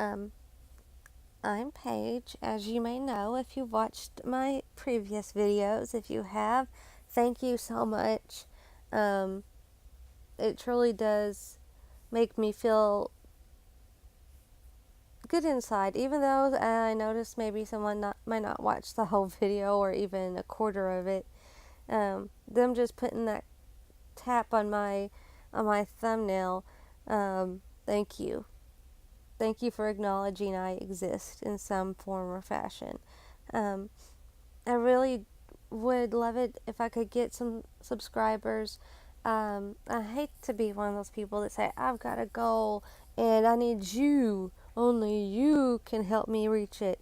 Um, I'm Paige, as you may know if you watched my previous videos. If you have, thank you so much. Um, it truly does make me feel good inside, even though I noticed maybe someone might not watch the whole video or even a quarter of it. Them just putting that tap on my thumbnail. Thank you. Thank you for acknowledging I exist in some form or fashion. Um, I really would love it if I could get some subscribers. I hate to be one of those people that say, I've got a goal and I need you. Only you can help me reach it.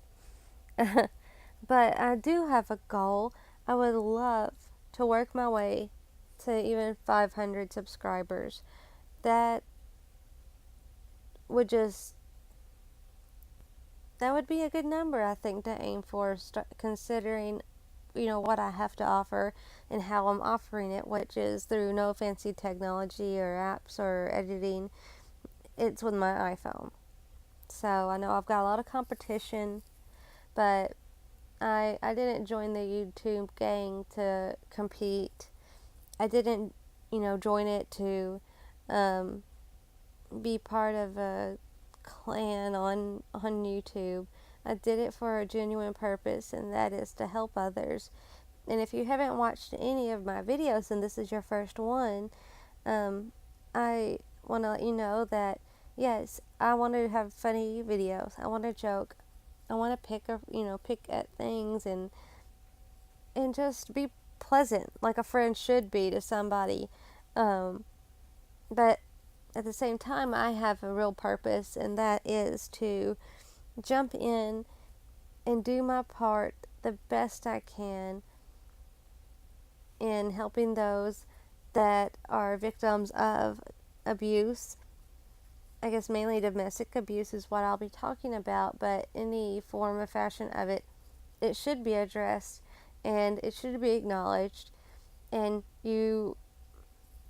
But I do have a goal. I would love to work my way to even 500 subscribers. That would just that would be a good number, I think, to aim for, considering what I have to offer and how I'm offering it, which is through no fancy technology or apps or editing. It's with my iPhone. So I know I've got a lot of competition, but I didn't join the YouTube gang to compete. I didn't join it to um, be part of a clan on YouTube. I did it for a genuine purpose, and that is to help others. And if you haven't watched any of my videos and this is your first one, I want to let you know that yes, I want to have funny videos. I want to joke. I want to pick at things and just be pleasant, like a friend should be to somebody. Um, but at the same time, I have a real purpose, and that is to jump in and do my part the best I can in helping those that are victims of abuse. I guess mainly domestic abuse is what I'll be talking about, but any form or fashion of it, it should be addressed and it should be acknowledged, and you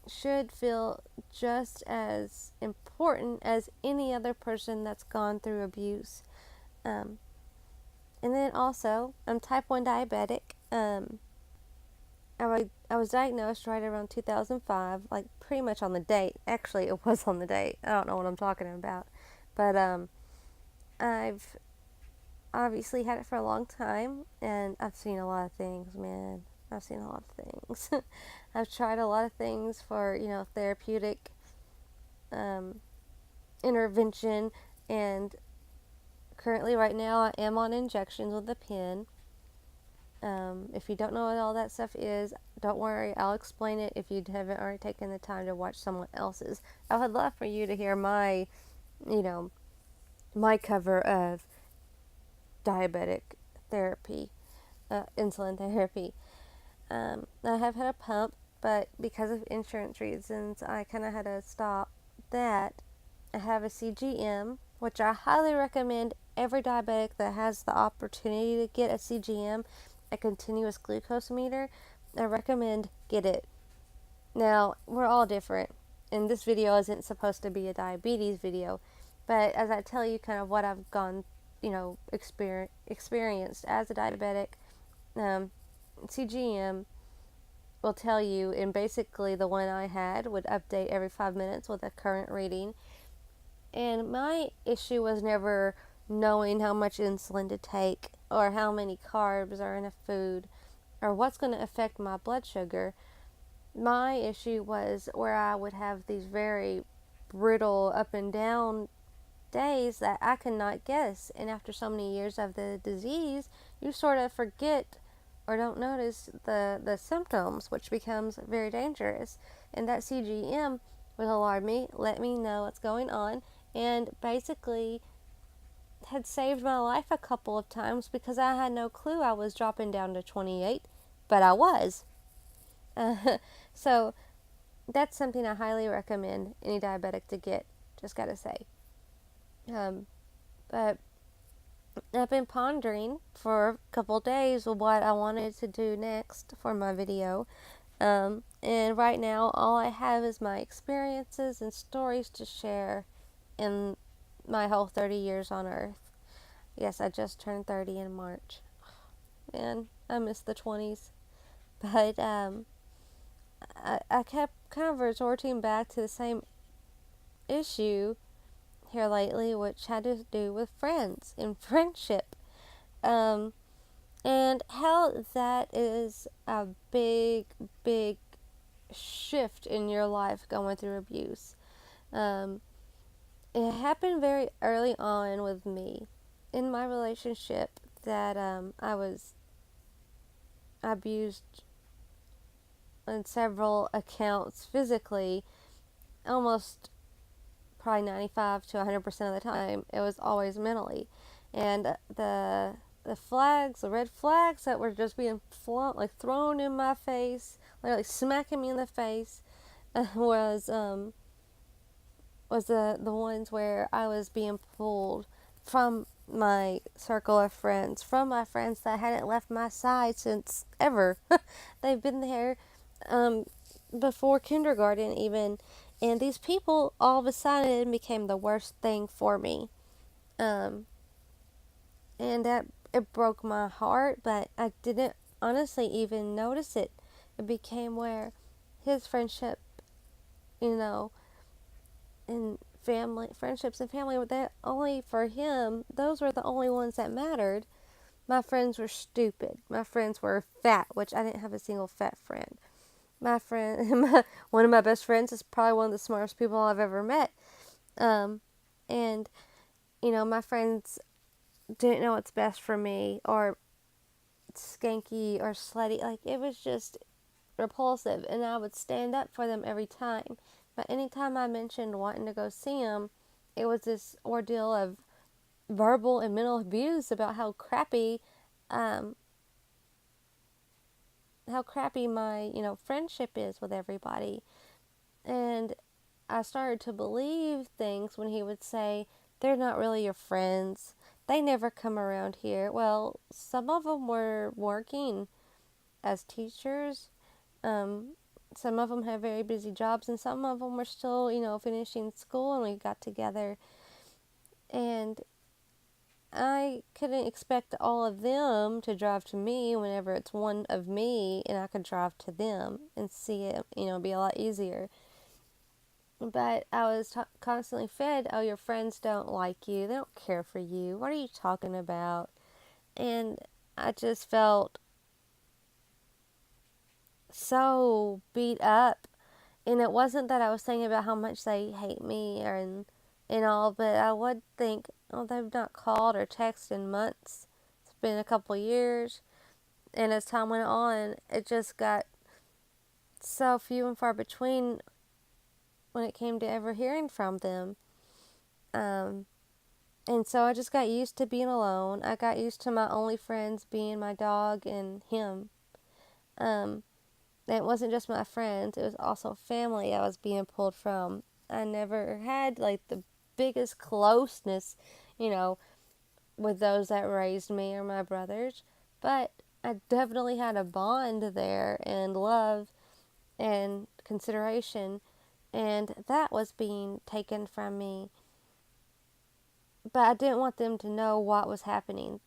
should feel just as important as any other person that's gone through abuse. Um, and then also, I'm type 1 diabetic. I was diagnosed right around 2005, like pretty much on the date. Actually, it was on the date. I don't know what I'm talking about. But I've obviously had it for a long time, and I've seen a lot of things, man. I've seen a lot of things. I've tried a lot of things for, therapeutic um, intervention, and currently, right now, I am on injections with a pen. If you don't know what all that stuff is, don't worry, I'll explain it if you haven't already taken the time to watch someone else's. I would love for you to hear you know, my cover of diabetic therapy, insulin therapy. I have had a pump, but because of insurance reasons, I kind of had to stop that. I have a CGM, which I highly recommend every diabetic that has the opportunity to get a CGM, a continuous glucose meter. I recommend get it. Now, we're all different, and this video isn't supposed to be a diabetes video, but as I tell you kind of what I've gone, experienced as a diabetic, CGM will tell you, and basically the one I had would update every 5 minutes with a current reading. And my issue was never knowing how much insulin to take or how many carbs are in a food or what's going to affect my blood sugar. My issue was where I would have these very brittle up and down days that I could not guess. And after so many years of the disease, you sort of forget or don't notice the symptoms, which becomes very dangerous. And that CGM will alarm me, let me know what's going on, and basically had saved my life a couple of times because I had no clue I was dropping down to 28, but I was. So that's something I highly recommend any diabetic to get, just gotta say. But I've been pondering for a couple days what I wanted to do next for my video. And right now, all I have is my experiences and stories to share. And my whole 30 years on earth. Yes, I just turned 30 in March. Man, I miss the 20s. But I kept kind of resorting back to the same issue here lately, which had to do with friends and friendship. Um, and how that is a big, big shift in your life going through abuse. Um, it happened very early on with me in my relationship that I was abused on several accounts physically, almost probably 95 to 100% of the time. It was always mentally. And the flags, the red flags that were just being thrown in my face, literally smacking me in the face, was the ones where I was being pulled from my circle of friends, from my friends that hadn't left my side since ever. They've been there um, before kindergarten even, and these people all of a sudden became the worst thing for me. Um, and that it broke my heart, but I didn't honestly even notice it. It became where his friendship, you know, and family friendships and family were that only for him. Those were the only ones that mattered. My friends were stupid. My friends were fat, which I didn't have a single fat friend. My friend, one of my best friends, is probably one of the smartest people I've ever met. And my friends didn't know what's best for me, or skanky or slutty. Like, it was just repulsive, and I would stand up for them every time. But anytime I mentioned wanting to go see them, it was this ordeal of verbal and mental abuse about um, how crappy my friendship is with everybody. And I started to believe things when he would say, "They're not really your friends. They never come around here." Well, some of them were working as teachers. Um, some of them had very busy jobs, and some of them were still, finishing school, and we got together. And I couldn't expect all of them to drive to me whenever it's one of me, and I could drive to them and see it, be a lot easier. But I was constantly fed, "Oh, your friends don't like you. They don't care for you. What are you talking about?" And I just felt so beat up. And it wasn't that I was saying about how much they hate me and all, but I would think, "Oh, they've not called or texted in months. It's been a couple years." And as time went on, it just got so few and far between when it came to ever hearing from them. Um, and so I just got used to being alone. I got used to my only friends being my dog and him. Um, and it wasn't just my friends, it was also family I was being pulled from. I never had like the biggest closeness, you know, with those that raised me or my brothers, but I definitely had a bond there and love and consideration, and that was being taken from me. But I didn't want them to know what was happening.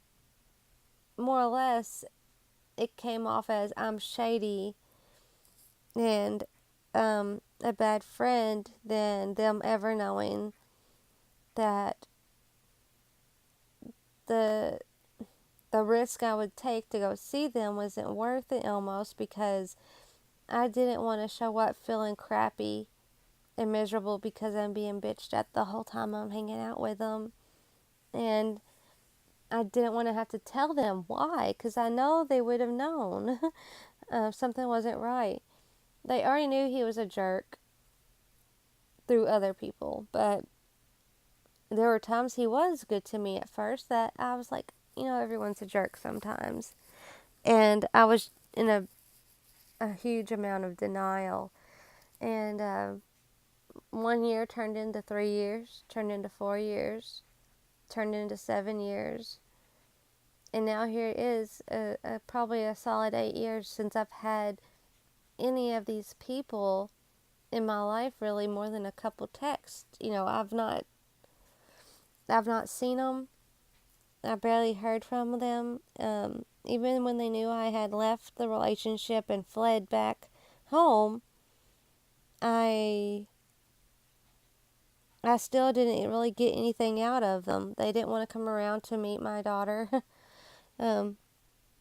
More or less, it came off as I'm shady and a bad friend than them ever knowing that the the risk I would take to go see them wasn't worth it, almost, because I didn't want to show up feeling crappy and miserable because I'm being bitched at the whole time I'm hanging out with them. And I didn't want to have to tell them why, because I know they would have known something wasn't right. They already knew he was a jerk through other people, but there were times he was good to me at first that I was like, everyone's a jerk sometimes. And I was in a huge amount of denial. And 1 year turned into 3 years, turned into 4 years, turned into 7 years. And now here it is, probably a solid 8 years since I've had any of these people in my life, really, more than a couple texts. I've not I've not seen them. I barely heard from them. Even when they knew I had left the relationship and fled back home, I I still didn't really get anything out of them. They didn't want to come around to meet my daughter. um,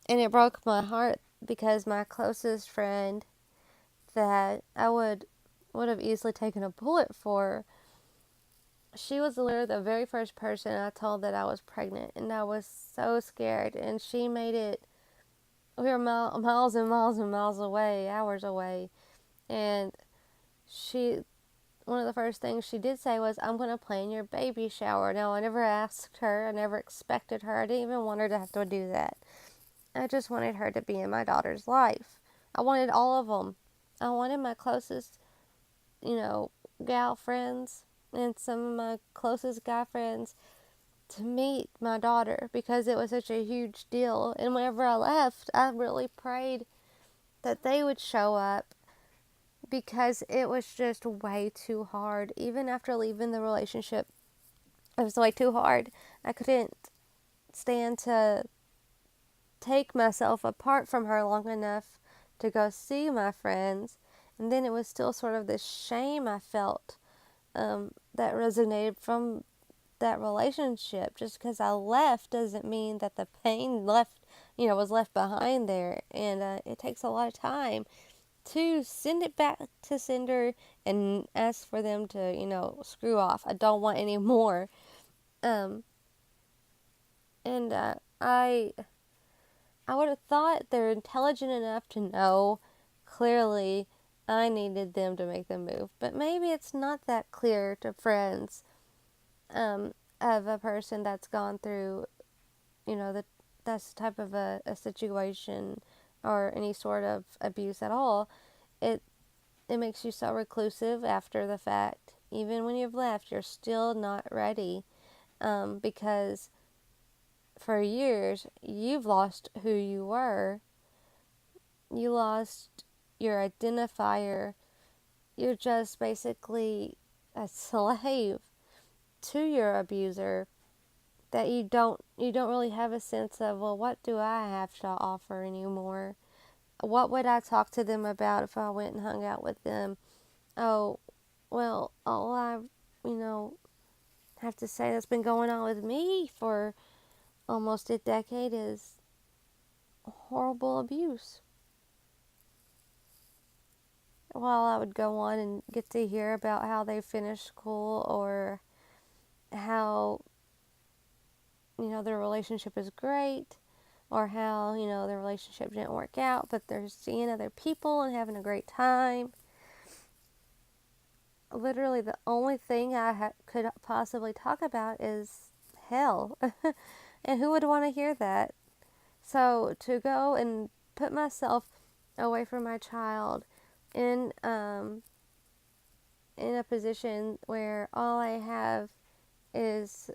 and it broke my heart because my closest friend that I would have easily taken a bullet for, she was literally the very first person I told that I was pregnant, and I was so scared. And she made it. We were miles and miles and miles away, hours away, and she. One of the first things she did say was, "I'm going to plan your baby shower." Now, I never asked her. I never expected her. I didn't even want her to have to do that. I just wanted her to be in my daughter's life. I wanted all of them. I wanted my closest, gal friends and some of my closest guy friends to meet my daughter because it was such a huge deal. And whenever I left, I really prayed that they would show up because it was just way too hard. Even after leaving the relationship, it was way too hard. I couldn't stand to take myself apart from her long enough to go see my friends. And then it was still sort of this shame I felt that resonated from that relationship. Just because I left doesn't mean that the pain was left behind there. And it takes a lot of time to send it back to sender and ask for them to, screw off. I don't want any more. Um, and I would have thought they're intelligent enough to know clearly I needed them to make the move. But maybe it's not that clear to friends of a person that's gone through, that's the type of a situation or any sort of abuse at all. It it makes you so reclusive after the fact. Even when you've left, you're still not ready because for years you've lost who you were. You lost your identifier. You're just basically a slave to your abuser that you don't really have a sense of, well, what do I have to offer anymore? What would I talk to them about if I went and hung out with them? Oh, well, all I, you know, have to say that's been going on with me for almost a decade is horrible abuse. While I would go on and get to hear about how they finished school or how, their relationship is great or how, their relationship didn't work out, but they're seeing other people and having a great time. Literally, the only thing I could possibly talk about is hell. And who would want to hear that? So to go and put myself away from my child in in a position where all I have is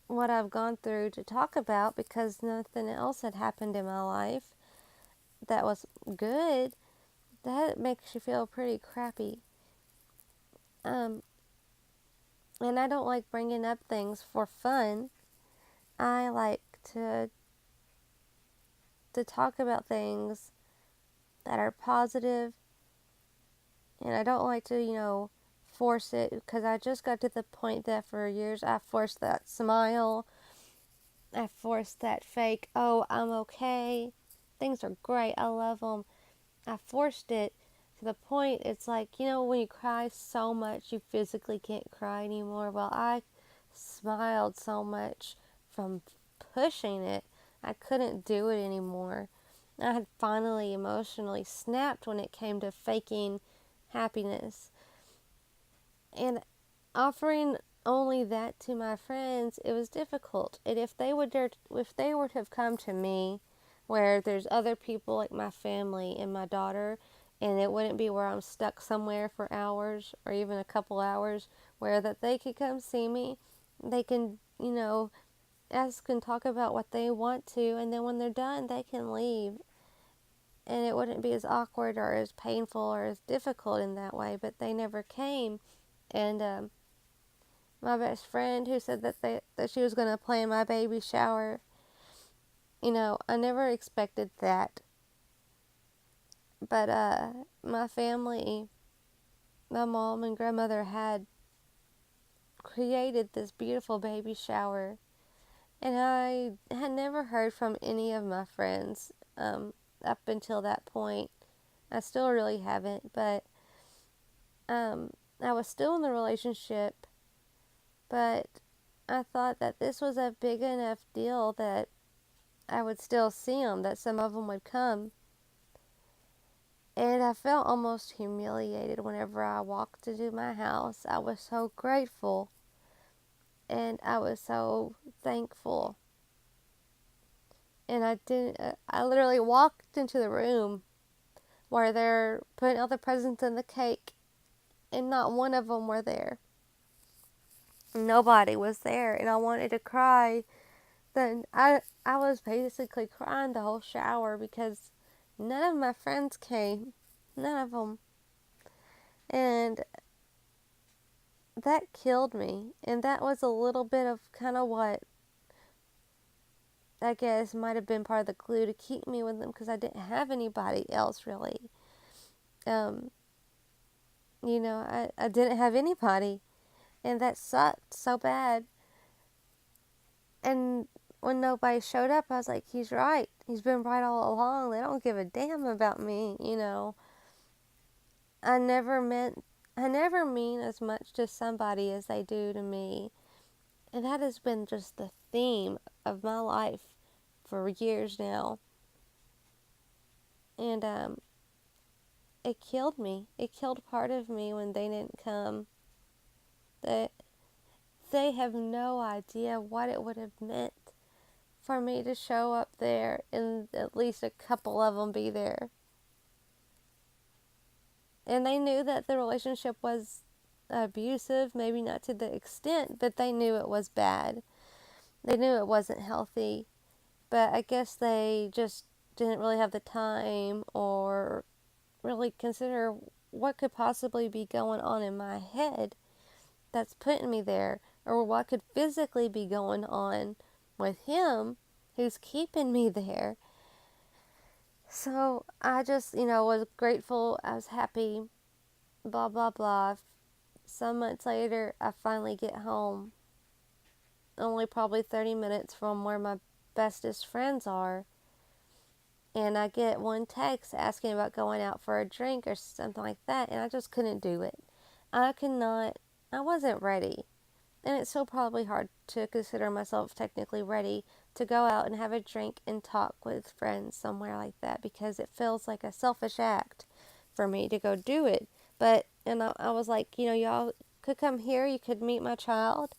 what I've gone through to talk about because nothing else had happened in my life that was good, that makes you feel pretty crappy. Um, and I don't like bringing up things for fun. I like to talk about things that are positive, and I don't like to, force it because I just got to the point that for years I forced that smile. I forced that fake, oh, I'm okay. Things are great. I love them. I forced it to the point it's like, when you cry so much you physically can't cry anymore. Well, I smiled so much from pushing it, I couldn't do it anymore. I had finally emotionally snapped when it came to faking happiness. And offering only that to my friends, it was difficult. And if they would have come to me where there's other people like my family and my daughter, and it wouldn't be where I'm stuck somewhere for hours or even a couple hours, where that they could come see me, they can, ask and talk about what they want to, and then when they're done, they can leave. And it wouldn't be as awkward or as painful or as difficult in that way, but they never came. And my best friend who said that she was going to plan my baby shower. I never expected that. But my family, my mom and grandmother had created this beautiful baby shower. And I had never heard from any of my friends up until that point. I still really haven't, but I was still in the relationship, but I thought that this was a big enough deal that I would still see them, that some of them would come. And I felt almost humiliated whenever I walked into my house. I was so grateful and I was so thankful. And I literally walked into the room where they're putting all the presents in the cake, and not one of them were there. Nobody was there, and I wanted to cry. Then I was basically crying the whole shower because none of my friends came. None of them. And that killed me. And that was a little bit of kind of what I guess might have been part of the glue to keep me with them, because I didn't have anybody else really. Um, I didn't have anybody. And that sucked so bad. And when nobody showed up, I was like, he's right. He's been right all along. They don't give a damn about me. I never mean as much to somebody as they do to me. And that has been just the theme of my life for years now. And it killed me. It killed part of me when they didn't come. That they have no idea what it would have meant for me to show up there and at least a couple of them be there. And they knew that the relationship was abusive, maybe not to the extent, but they knew it was bad. They knew it wasn't healthy, but I guess they just didn't really have the time or really consider what could possibly be going on in my head that's putting me there, or what could physically be going on with him who's keeping me there. So I just, was grateful. I was happy, blah, blah, blah. Some months later, I finally get home, only probably 30 minutes from where my bestest friends are. And I get one text asking about going out for a drink or something like that, and I just couldn't do it. I wasn't ready. And it's still probably hard to consider myself technically ready to go out and have a drink and talk with friends somewhere like that, because it feels like a selfish act for me to go do it. And I was like, y'all could come here, you could meet my child.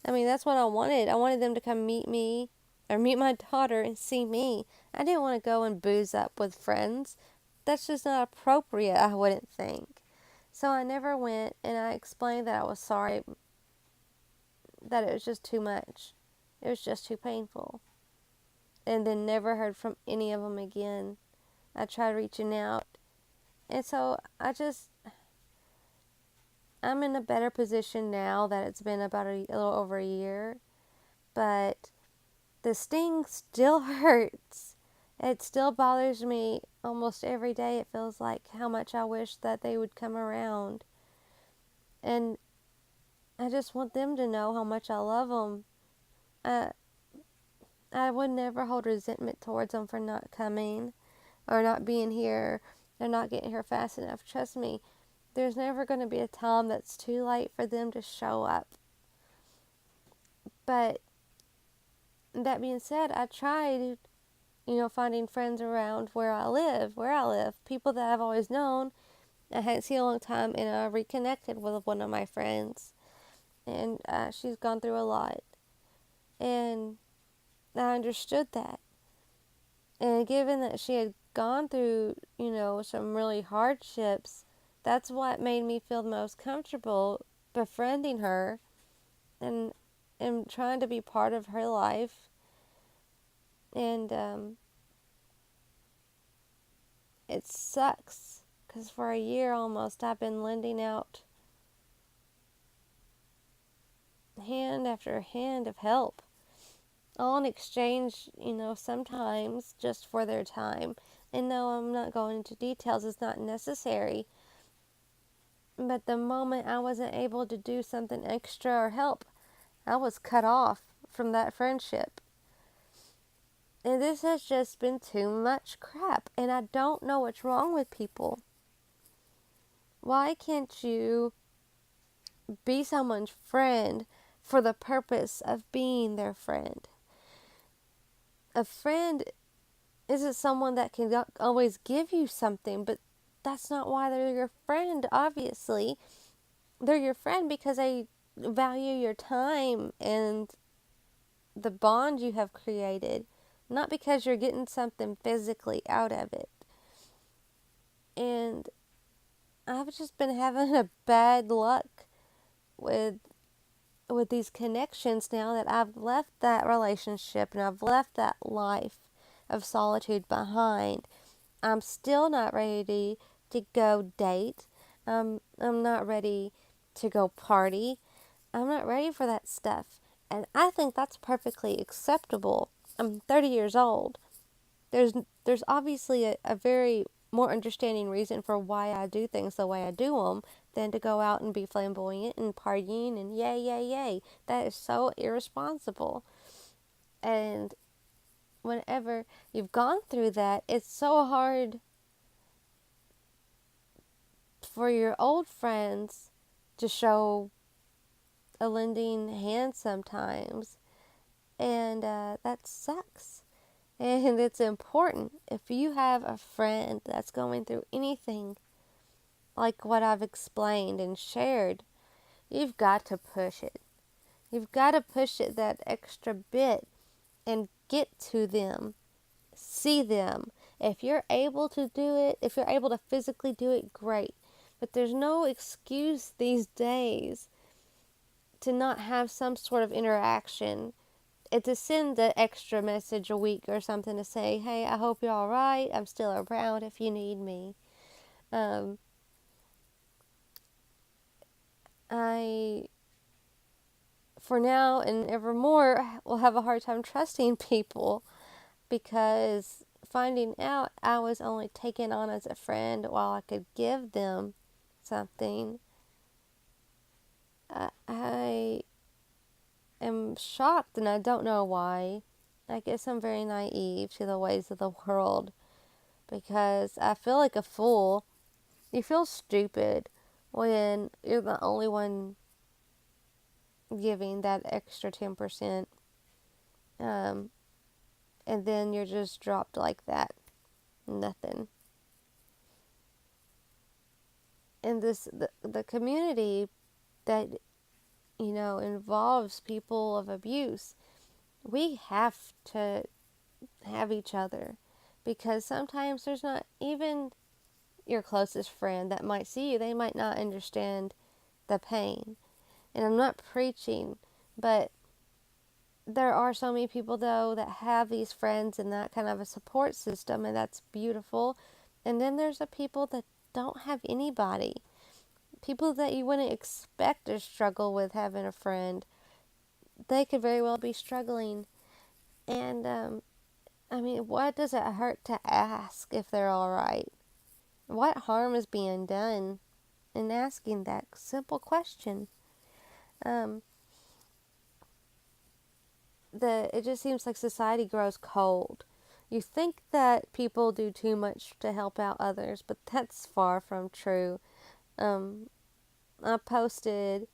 I mean, that's what I wanted. I wanted them to come meet me or meet my daughter and see me. I didn't want to go and booze up with friends. That's just not appropriate, I wouldn't think. So I never went, and I explained that I was sorry, that it was just too much. It was just too painful. And then never heard from any of them again. I tried reaching out. And so I'm in a better position now that it's been about a little over a year. But the sting still hurts. It still bothers me almost every day. It feels like how much I wish that they would come around. And I just want them to know how much I love them. I would never hold resentment towards them for not coming or not being here or not getting here fast enough. Trust me, there's never going to be a time that's too late for them to show up. But that being said, I tried, finding friends around where I live, people that I've always known. I hadn't seen a long time, and I reconnected with one of my friends, and she's gone through a lot, and I understood that. And given that she had gone through, some really hardships, that's what made me feel the most comfortable befriending her and trying to be part of her life. And it sucks because for a year almost I've been lending out hand after hand of help, all in exchange, sometimes just for their time. And no, I'm not going into details, it's not necessary. But the moment I wasn't able to do something extra or help, I was cut off from that friendship. And this has just been too much crap. And I don't know what's wrong with people. Why can't you be someone's friend for the purpose of being their friend? A friend isn't someone that can always give you something, but that's not why they're your friend, obviously. They're your friend because they value your time and the bond you have created, not because you're getting something physically out of it. And I've just been having a bad luck with these connections now that I've left that relationship and I've left that life of solitude behind. I'm still not ready to go date. I'm not ready to go party. I'm not ready for that stuff. And I think that's perfectly acceptable. I'm 30 years old. There's obviously a very more understanding reason for why I do things the way I do them than to go out and be flamboyant and partying and yay, yay, yay. That is so irresponsible. And whenever you've gone through that, it's so hard for your old friends to show a lending hand sometimes. And that sucks. And it's important. If you have a friend that's going through anything like what I've explained and shared, you've got to push it. You've got to push it that extra bit and get to them. See them. If you're able to do it, if you're able to physically do it, great. But there's no excuse these days to not have some sort of interaction. And to send the extra message a week or something to say, hey, I hope you're all right. I'm still around if you need me. I, for now and evermore, will have a hard time trusting people because finding out I was only taken on as a friend while I could give them something, I am shocked and I don't know why. I guess I'm very naive to the ways of the world because I feel like a fool. You feel stupid when you're the only one giving that extra 10%. And then you're just dropped like that. Nothing. And the community that, involves people of abuse, we have to have each other. Because sometimes there's not even your closest friend that might see you. They might not understand the pain. And I'm not preaching, but there are so many people, though, that have these friends and that kind of a support system, and that's beautiful. And then there's the people that don't have anybody. People that you wouldn't expect to struggle with having a friend. They could very well be struggling. And, what does it hurt to ask if they're all right? What harm is being done in asking that simple question? It just seems like society grows cold. You think that people do too much to help out others, but that's far from true. I posted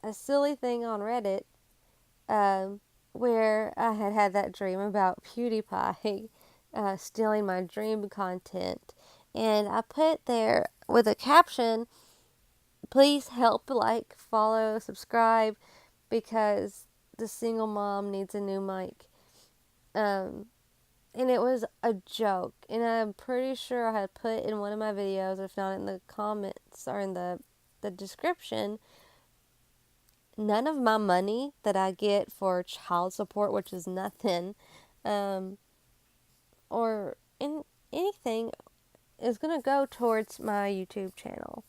a silly thing on Reddit where I had that dream about PewDiePie stealing my dream content. And I put there with a caption, please help, like, follow, subscribe, because the single mom needs a new mic. And it was a joke. And I'm pretty sure I had put in one of my videos, if not in the comments or in the description, none of my money that I get for child support, which is nothing, or in anything, is going to go towards my YouTube channel.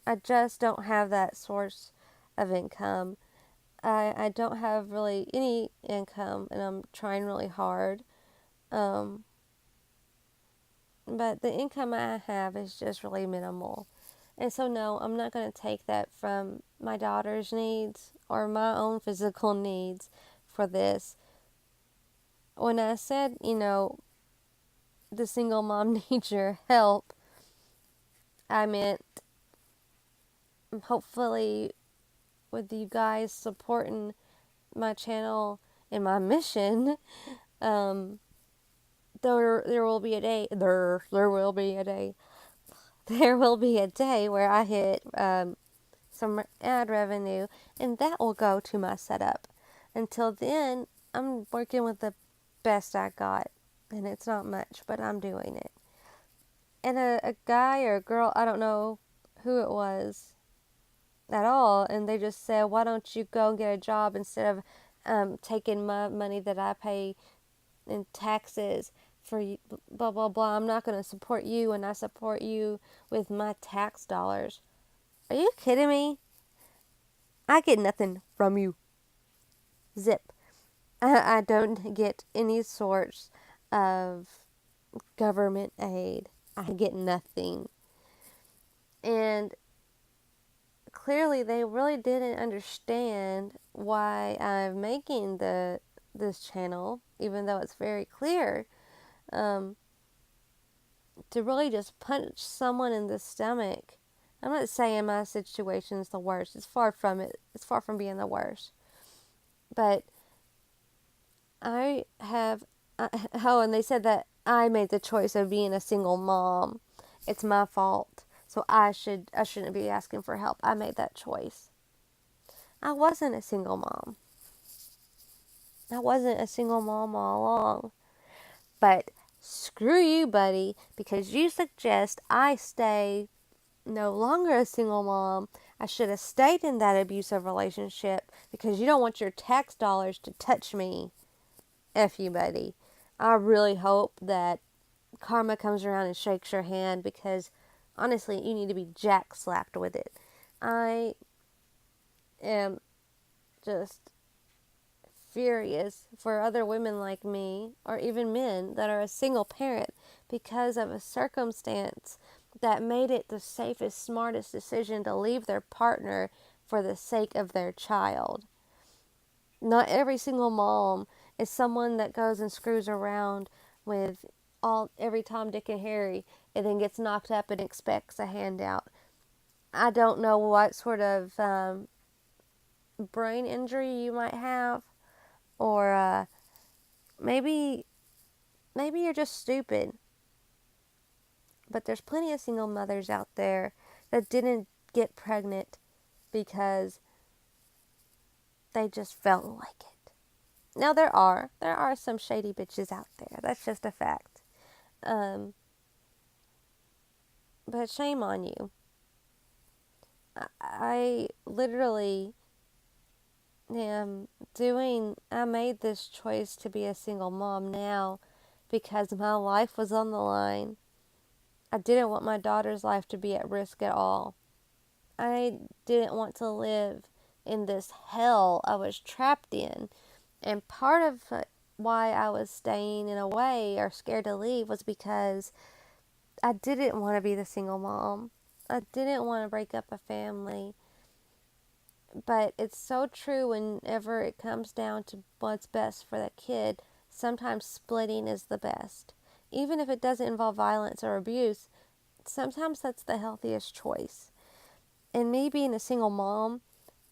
I just don't have that source of income. I don't have really any income, and I'm trying really hard. Um, but the income I have is just really minimal. And so, no, I'm not going to take that from my daughter's needs or my own physical needs for this. When I said, the single mom needs your help, I meant hopefully with you guys supporting my channel and my mission, um, there will be a day, there will be a day, there will be a day where I hit some ad revenue, and that will go to my setup. Until then, I'm working with the best I got, and it's not much, but I'm doing it. And a guy or a girl, I don't know who it was at all, and they just said, why don't you go and get a job instead of taking my money that I pay in taxes for you, blah, blah, blah. I'm not going to support you, and I support you with my tax dollars. Are you kidding me? I get nothing from you. Zip. I don't get any sorts of government aid. I get nothing. And clearly they really didn't understand why I'm making this channel, even though it's very clear, um, to really just punch someone in the stomach. I'm not saying my situation is the worst. It's far from it. It's far from being the worst. But I have, oh, and they said that I made the choice of being a single mom. It's my fault. So I shouldn't be asking for help. I made that choice. I wasn't a single mom. I wasn't a single mom all along. But screw you, buddy, because you suggest I stay no longer a single mom. I should have stayed in that abusive relationship because you don't want your tax dollars to touch me. F you, buddy. I really hope that karma comes around and shakes your hand because honestly, you need to be jack slapped with it. I am just furious for other women like me, or even men that are a single parent because of a circumstance that made it the safest, smartest decision to leave their partner for the sake of their child. Not every single mom is someone that goes and screws around with every Tom, Dick, and Harry and then gets knocked up and expects a handout. I don't know what sort of brain injury you might have, or maybe you're just stupid. But there's plenty of single mothers out there that didn't get pregnant because they just felt like it. Now there are some shady bitches out there. That's just a fact. But shame on you. I literally I made this choice to be a single mom now because my life was on the line. I didn't want my daughter's life to be at risk at all. I didn't want to live in this hell I was trapped in. And part of why I was staying in a way or scared to leave was because I didn't want to be the single mom. I didn't want to break up a family. But it's so true whenever it comes down to what's best for the kid. Sometimes splitting is the best. Even if it doesn't involve violence or abuse, sometimes that's the healthiest choice. And me being a single mom,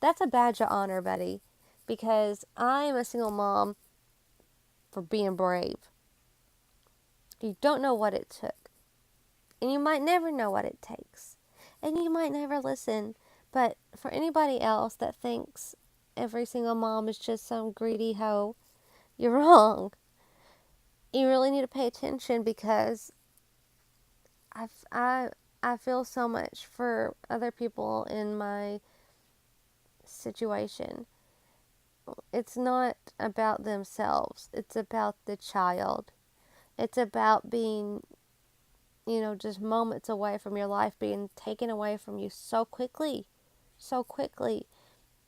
that's a badge of honor, buddy. Because I'm a single mom for being brave. You don't know what it took. And you might never know what it takes. And you might never listen. But for anybody else that thinks every single mom is just some greedy hoe, you're wrong. You really need to pay attention because I feel so much for other people in my situation. It's not about themselves. It's about the child. It's about being, just moments away from your life being taken away from you so quickly. So quickly.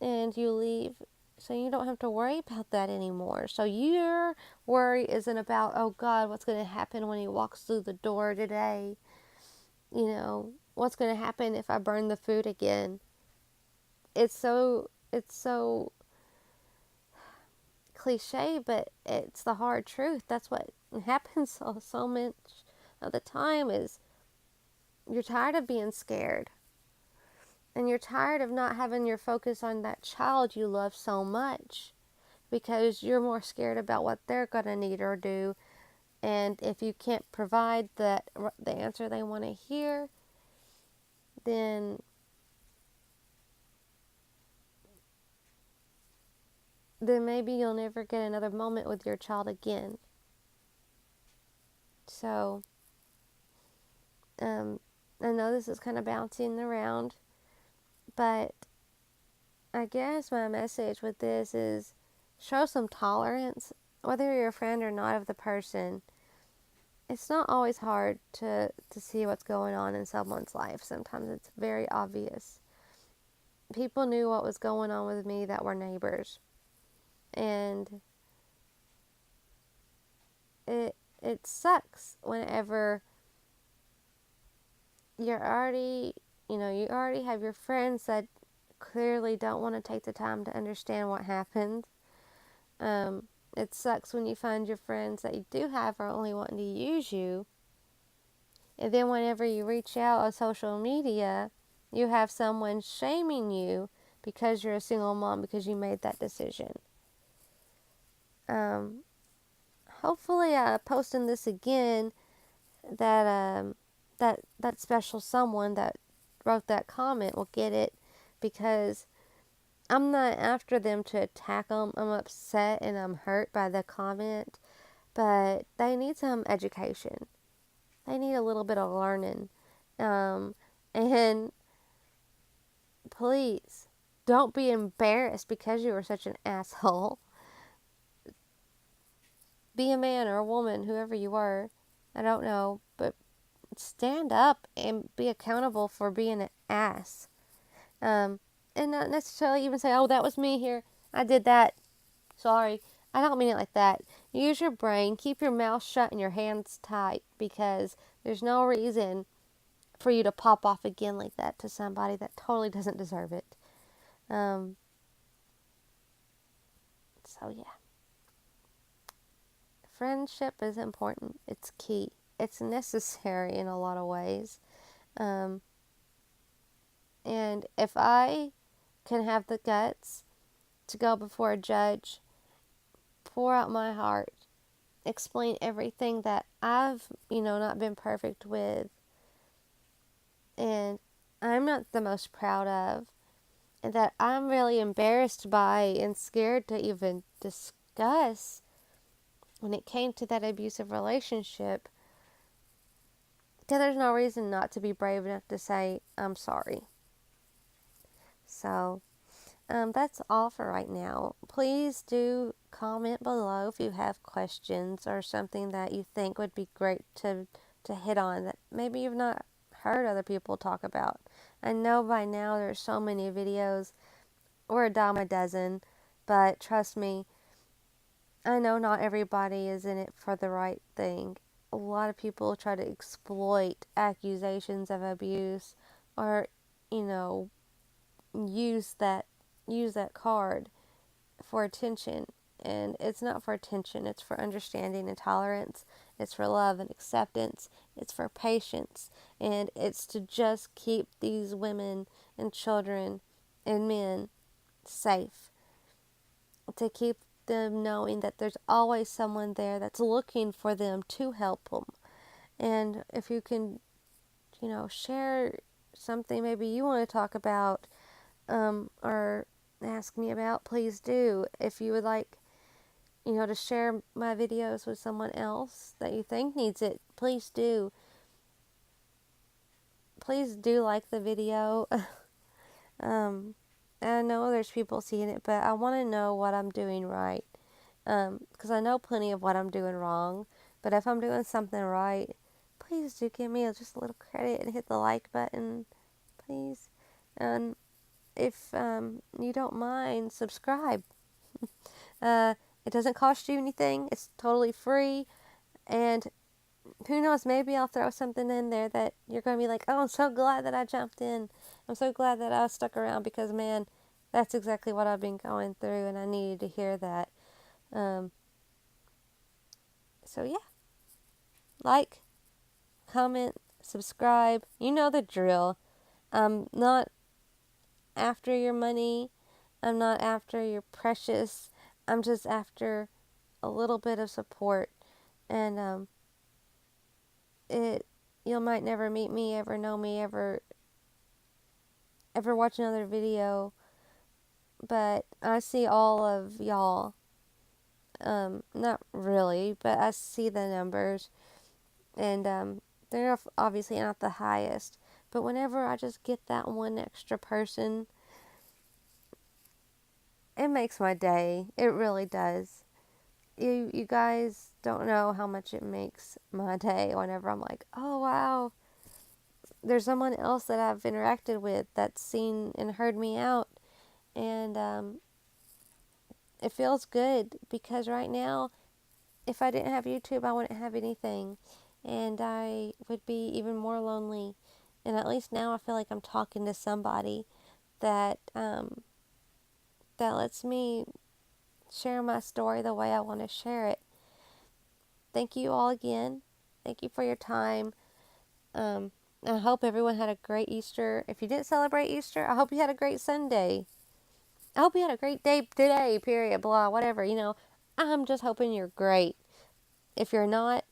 And you leave So you don't have to worry about that anymore. So your worry isn't about, oh God, what's going to happen when he walks through the door today? What's going to happen if I burn the food again? It's so cliche, but it's the hard truth. That's what happens so much of the time is you're tired of being scared. And you're tired of not having your focus on that child you love so much because you're more scared about what they're going to need or do. And if you can't provide the answer they want to hear, then maybe you'll never get another moment with your child again. So, I know this is kind of bouncing around, but I guess my message with this is show some tolerance, whether you're a friend or not of the person. It's not always hard to see what's going on in someone's life. Sometimes it's very obvious. People knew what was going on with me that were neighbors. And it sucks whenever you already have your friends that clearly don't want to take the time to understand what happened. It sucks when you find your friends that you do have are only wanting to use you. And then whenever you reach out on social media, you have someone shaming you because you're a single mom because you made that decision. Hopefully, posting this again, that special someone that wrote that comment will get it, because I'm not after them to attack them. I'm upset and I'm hurt by the comment, but they need some education. They need a little bit of learning. And please, don't be embarrassed because you were such an asshole. Be a man or a woman, whoever you were. I don't know, but stand up and be accountable for being an ass. And not necessarily even say, oh, that was me here. I did that. Sorry. I don't mean it like that. Use your brain. Keep your mouth shut and your hands tight, because there's no reason for you to pop off again like that to somebody that totally doesn't deserve it. So, yeah. Friendship is important. It's key. It's necessary in a lot of ways. And if I can have the guts to go before a judge, pour out my heart, explain everything that I've, not been perfect with, and I'm not the most proud of, and that I'm really embarrassed by and scared to even discuss when it came to that abusive relationship, then there's no reason not to be brave enough to say, I'm sorry. So, that's all for right now. Please do comment below if you have questions or something that you think would be great to hit on that maybe you've not heard other people talk about. I know by now there's so many videos. We're a dime a dozen, but trust me, I know not everybody is in it for the right thing. A lot of people try to exploit accusations of abuse, or, use that card for attention. And it's not for attention. It's for understanding and tolerance. It's for love and acceptance. It's for patience. And it's to just keep these women and children and men safe. To keep them knowing that there's always someone there that's looking for them to help them. And if you can, share something maybe you want to talk about, or ask me about, please do. If you would like, to share my videos with someone else that you think needs it, please do. Please do like the video. I know there's people seeing it, but I want to know what I'm doing right. Because I know plenty of what I'm doing wrong. But if I'm doing something right, please do give me just a little credit and hit the like button, please. And if you don't mind, subscribe. Uh, it doesn't cost you anything. It's totally free. And who knows, maybe I'll throw something in there that you're going to be like, oh, I'm so glad that I jumped in. I'm so glad that I stuck around because, man, that's exactly what I've been going through and I needed to hear that. Um, so, yeah, like, comment, subscribe. You know the drill. I'm not after your money. I'm not after your precious. I'm just after a little bit of support. And it you might never meet me, ever know me, ever watch another video, but I see all of y'all. Not really, but I see the numbers, and they're obviously not the highest. But whenever I just get that one extra person, it makes my day. It really does. You guys don't know how much it makes my day whenever I'm like, oh wow, there's someone else that I've interacted with that's seen and heard me out, and it feels good because right now, if I didn't have YouTube, I wouldn't have anything, and I would be even more lonely. And at least now I feel like I'm talking to somebody that that lets me share my story the way I want to share it. Thank you all again. Thank you for your time. Um, I hope everyone had a great Easter. If you didn't celebrate Easter, I hope you had a great Sunday. I hope you had a great day today, period, blah, whatever, I'm just hoping you're great. If you're not,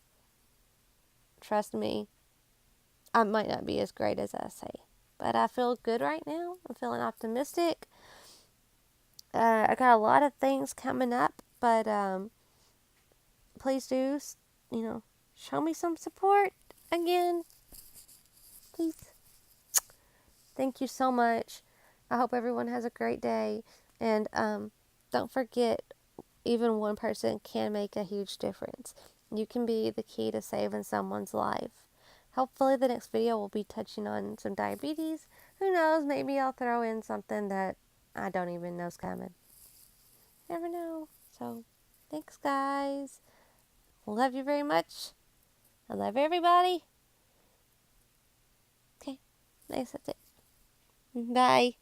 trust me, I might not be as great as I say. But I feel good right now. I'm feeling optimistic. I got a lot of things coming up, but please do, show me some support again. Please. Thank you so much. I hope everyone has a great day. And don't forget, even one person can make a huge difference. You can be the key to saving someone's life. Hopefully the next video will be touching on some diabetes. Who knows, maybe I'll throw in something that I don't even know's coming. Never know. So, thanks guys. Love you very much. I love everybody. Okay, nice, that's it. Bye.